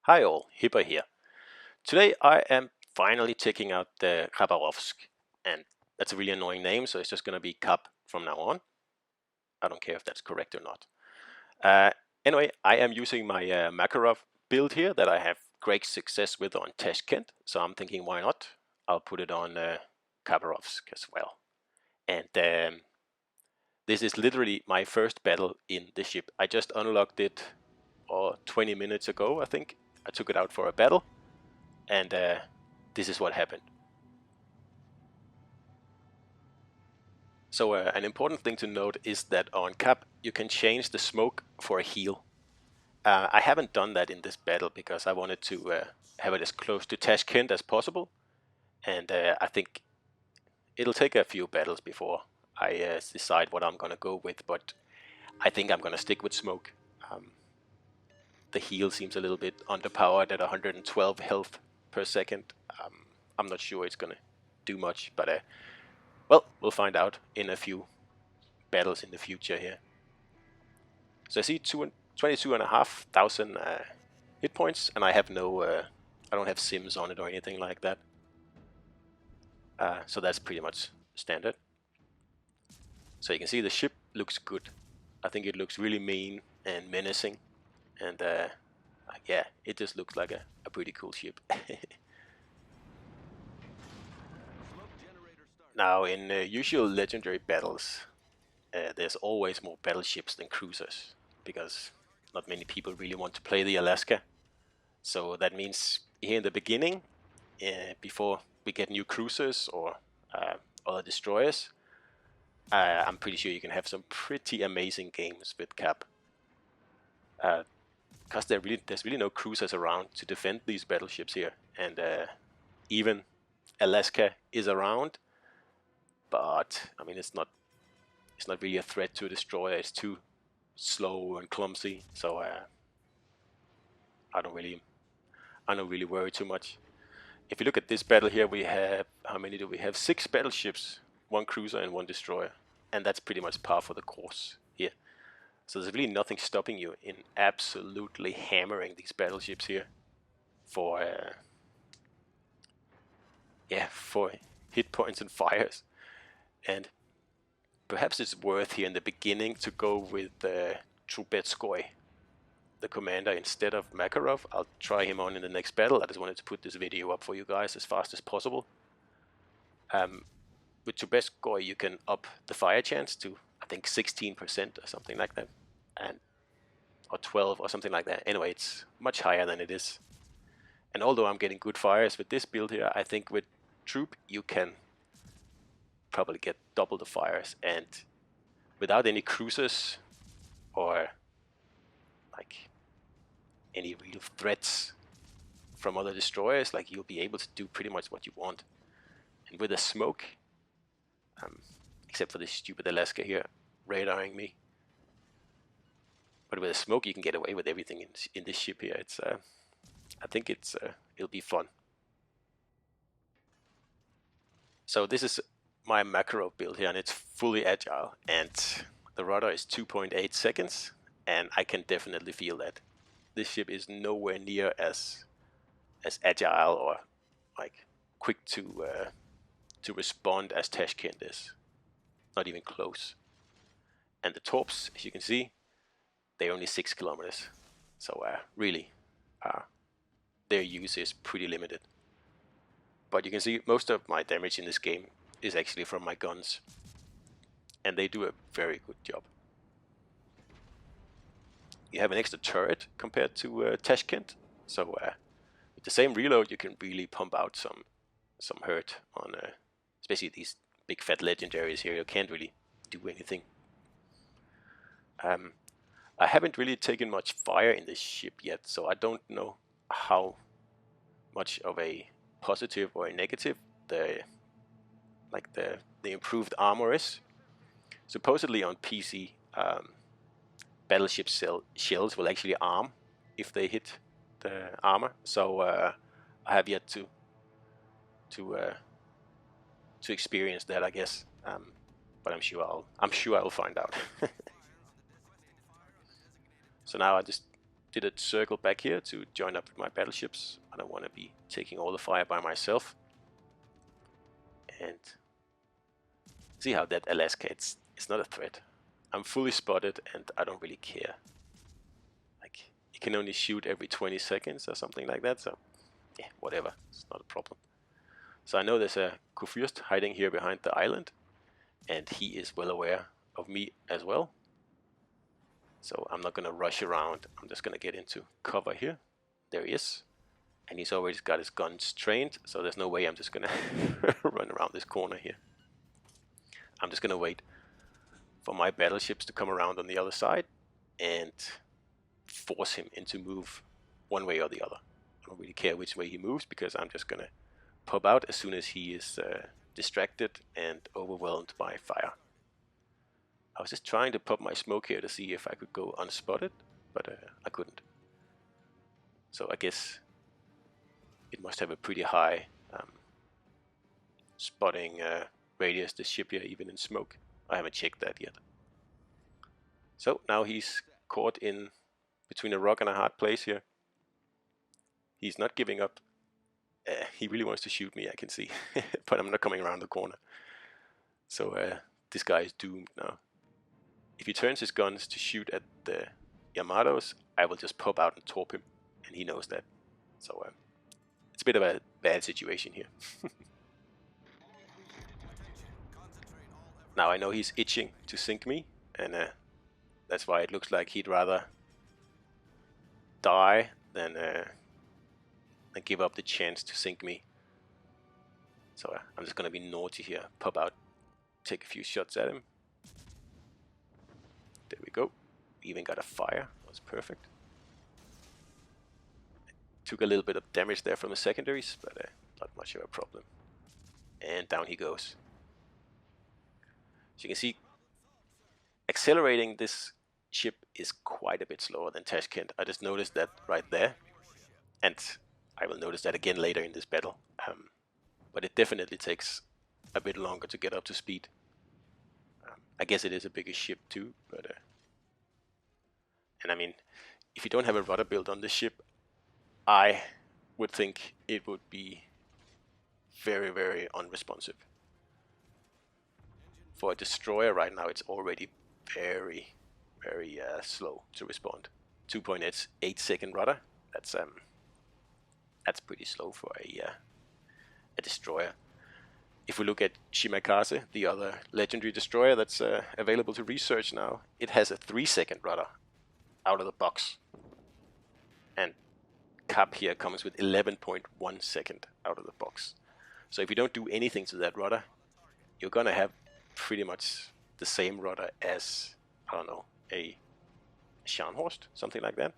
Hi all, Hipper here. Today I am finally checking out the Khabarovsk, and that's a really annoying name, so it's just gonna be Khab from now on. I don't care if that's correct or not. Uh, anyway, I am using my Makarov build here that I have great success with on Tashkent, so I'm thinking why not? I'll put it on Khabarovsk as well. And this is literally my first battle in the ship. I just unlocked it 20 minutes ago, I think. I took it out for a battle. And this is what happened. So an important thing to note is that on Cap you can change the smoke for a heal. I haven't done that in this battle because I wanted to have it as close to Tashkent as possible, and I think it'll take a few battles before I decide what I'm gonna go with. But I think I'm gonna stick with smoke. The heal seems a little bit underpowered at 112 health per second. I'm not sure it's gonna do much, but well, we'll find out in a few battles in the future here. So I see 22,500 hit points, and I have no, I don't have sims on it or anything like that. So that's pretty much standard. So you can see the ship looks good. I think it looks really mean and menacing, and yeah, it just looks like a pretty cool ship. Now, in usual legendary battles, there's always more battleships than cruisers, because not many people really want to play the Alaska. So that means here in the beginning, before we get new cruisers or other destroyers, I'm pretty sure you can have some pretty amazing games with Cap. Because there's really no cruisers around to defend these battleships here, and even Alaska is around, but I mean it's not really a threat to a destroyer. It's too slow and clumsy, so I don't really worry too much. If you look at this battle here, we have, how many do we have? 6 battleships, 1 cruiser and 1 destroyer, and that's pretty much par for the course here. So there's really nothing stopping you in absolutely hammering these battleships here for for hit points and fires. And perhaps it's worth here in the beginning to go with Trubetskoy, the commander, instead of Makarov. I'll try him on in the next battle. I just wanted to put this video up for you guys as fast as possible. With Trubetskoy you can up the fire chance to, I think, 16% or something like that, and or 12 or something like that. Anyway, it's much higher than it is. And although I'm getting good fires with this build here, I think with Troop you can probably get double the fires, and without any cruisers or like any real threats from other destroyers, like you'll be able to do pretty much what you want. And with a smoke, except for this stupid Alaska here radaring me, but with a smoke you can get away with everything in this ship here. It's I think it'll be fun. So this is my macro build here, and it's fully agile, and the rudder is 2.8 seconds, and I can definitely feel that this ship is nowhere near as agile or like quick to respond as Tashkent is. Not even close. And the torps, as you can see, they're only 6 kilometers, so really their use is pretty limited. But you can see most of my damage in this game is actually from my guns, and they do a very good job. You have an extra turret compared to Tashkent, so with the same reload you can really pump out some hurt on especially these big fat legendaries here. You can't really do anything. I haven't really taken much fire in this ship yet, so I don't know how much of a positive or a negative the improved armor is. Supposedly on PC, battleship shells will actually arm if they hit the armor. So I have yet to experience that, I guess. But I'm sure I'll find out. So now I just did a circle back here to join up with my battleships. I don't want to be taking all the fire by myself. And see how that Alaska, it's not a threat. I'm fully spotted and I don't really care. Like, you can only shoot every 20 seconds or something like that, so yeah, whatever, it's not a problem. So I know there's a Kurfürst hiding here behind the island, and he is well aware of me as well. So I'm not gonna rush around, I'm just gonna get into cover here. There he is. And he's already got his guns trained, so there's no way I'm just gonna run around this corner here. I'm just gonna wait for my battleships to come around on the other side and force him into move one way or the other. I don't really care which way he moves, because I'm just gonna pop out as soon as he is distracted and overwhelmed by fire. I was just trying to pop my smoke here to see if I could go unspotted, but I couldn't. So I guess it must have a pretty high spotting radius, this ship here, even in smoke. I haven't checked that yet. So now he's caught in between a rock and a hard place here. He's not giving up. He really wants to shoot me, I can see, but I'm not coming around the corner. So this guy is doomed now. If he turns his guns to shoot at the Yamatos, I will just pop out and torp him, and he knows that. So it's a bit of a bad situation here. Now I know he's itching to sink me, and that's why it looks like he'd rather die than give up the chance to sink me. So I'm just gonna be naughty here, pop out, take a few shots at him. There we go. Even got a fire. That was perfect. Took a little bit of damage there from the secondaries, but not much of a problem. And down he goes. So you can see, accelerating this ship is quite a bit slower than Tashkent. I just noticed that right there, and I will notice that again later in this battle. But it definitely takes a bit longer to get up to speed. I guess it is a bigger ship too, but and I mean, if you don't have a rudder build on this ship, I would think it would be very, very unresponsive. For a destroyer right now, it's already very, very slow to respond. 2.8 second rudder. That's pretty slow for a destroyer. If we look at Shimakaze, the other legendary destroyer that's available to research now, it has a 3-second rudder out of the box. And Cap here comes with 11.1 second out of the box. So if you don't do anything to that rudder, you're gonna have pretty much the same rudder as, I don't know, a Scharnhorst, something like that.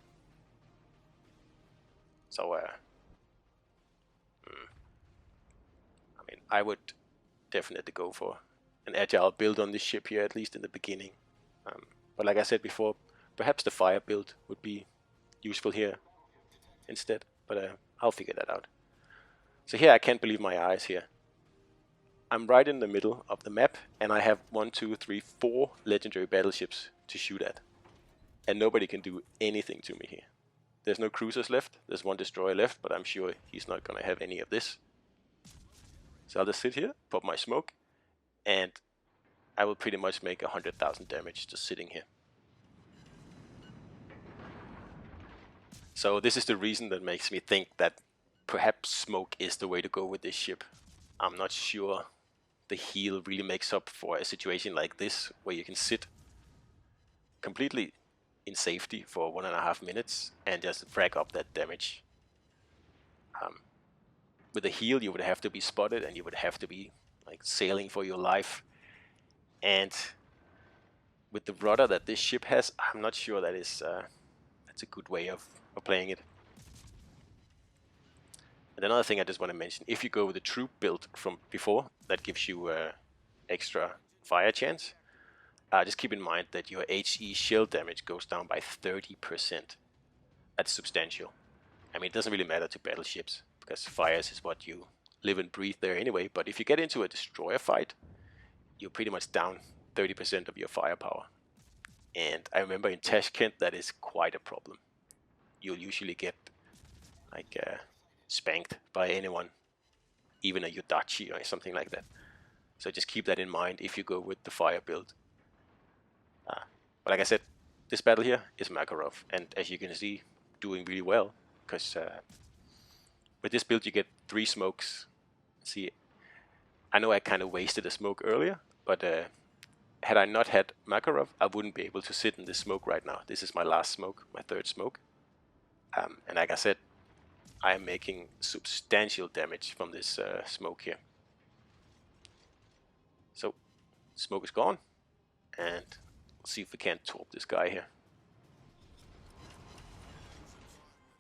So I mean, I would definitely go for an agile build on this ship here, at least in the beginning. But like I said before, perhaps the fire build would be useful here instead, but I'll figure that out. So here I can't believe my eyes here. I'm right in the middle of the map, and I have 1, 2, 3, 4 legendary battleships to shoot at. And nobody can do anything to me here. There's no cruisers left, there's 1 destroyer left, but I'm sure he's not gonna have any of this. So I'll just sit here, pop my smoke, and I will pretty much make 100,000 damage just sitting here. So this is the reason that makes me think that perhaps smoke is the way to go with this ship. I'm not sure the heal really makes up for a situation like this, where you can sit completely in safety for 1.5 minutes and just rack up that damage. With a heal, you would have to be spotted, and you would have to be like sailing for your life. And with the rudder that this ship has, I'm not sure that is that's a good way of playing it. And another thing I just want to mention, if you go with the troop build from before, that gives you extra fire chance. Just keep in mind that your HE shell damage goes down by 30%. That's substantial. I mean, it doesn't really matter to battleships, because fires is what you live and breathe there anyway, but if you get into a destroyer fight, you're pretty much down 30% of your firepower. And I remember in Tashkent that is quite a problem. you'll usually get like spanked by anyone, even a Yudachi or something like that. So just keep that in mind if you go with the fire build. But like I said, this battle here is Makarov, and as you can see, doing really well, because with this build you get 3 smokes. See, I know I kind of wasted a smoke earlier, but had I not had Makarov, I wouldn't be able to sit in this smoke right now. This is my last smoke, my 3rd smoke. And like I said, I am making substantial damage from this smoke here. So, smoke is gone, and we'll see if we can't torp this guy here.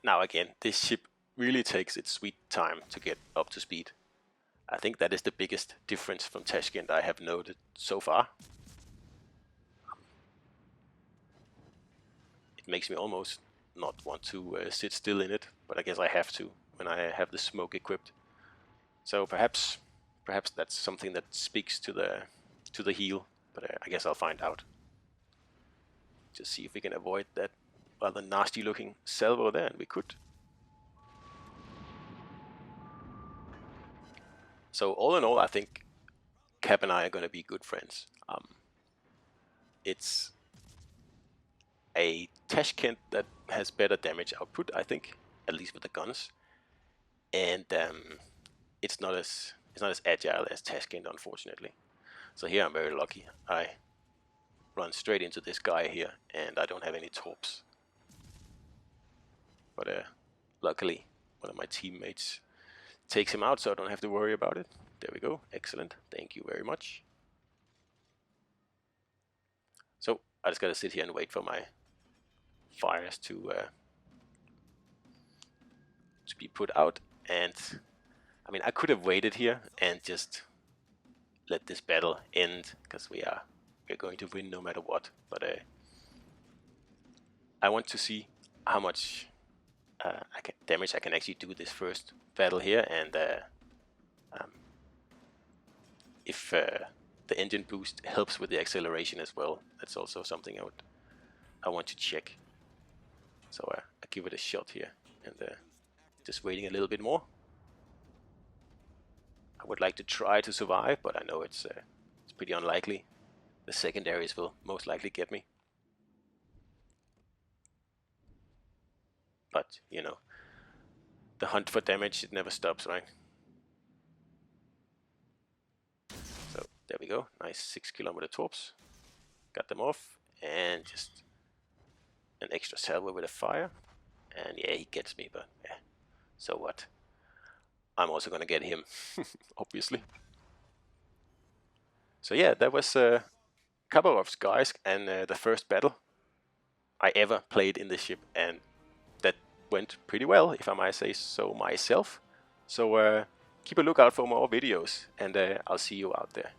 Now again, this ship really takes its sweet time to get up to speed. I think that is the biggest difference from Tashkent I have noted so far. It makes me almost not want to sit still in it, but I guess I have to when I have the smoke equipped. So perhaps that's something that speaks to the heal, but I guess I'll find out. Just see if we can avoid that rather nasty looking salvo there, and we could. So all in all, I think Cap and I are going to be good friends. It's a Tashkent that has better damage output, I think, at least with the guns, and it's not as agile as Tashkent, unfortunately. So here I'm very lucky. I run straight into this guy here, and I don't have any torps. But luckily, one of my teammates takes him out, so I don't have to worry about it. There we go. Excellent. Thank you very much. So I just gotta sit here and wait for my fires to be put out. And I mean, I could have waited here and just let this battle end, because we're going to win no matter what. But I want to see how much damage I can actually do this first battle here, and if the engine boost helps with the acceleration as well. That's also something I want to check. So I give it a shot here, and just waiting a little bit more. I would like to try to survive, but I know it's pretty unlikely. The secondaries will most likely get me. But, you know, the hunt for damage, it never stops, right? So, there we go. Nice 6-kilometer torps. Got them off, and just an extra salvo with a fire. And yeah, he gets me, but yeah, so what? I'm also gonna get him, obviously. So yeah, that was Khabarovsk, guys, and the first battle I ever played in this ship, and that went pretty well, if I might say so myself. So keep a lookout for more videos, and I'll see you out there.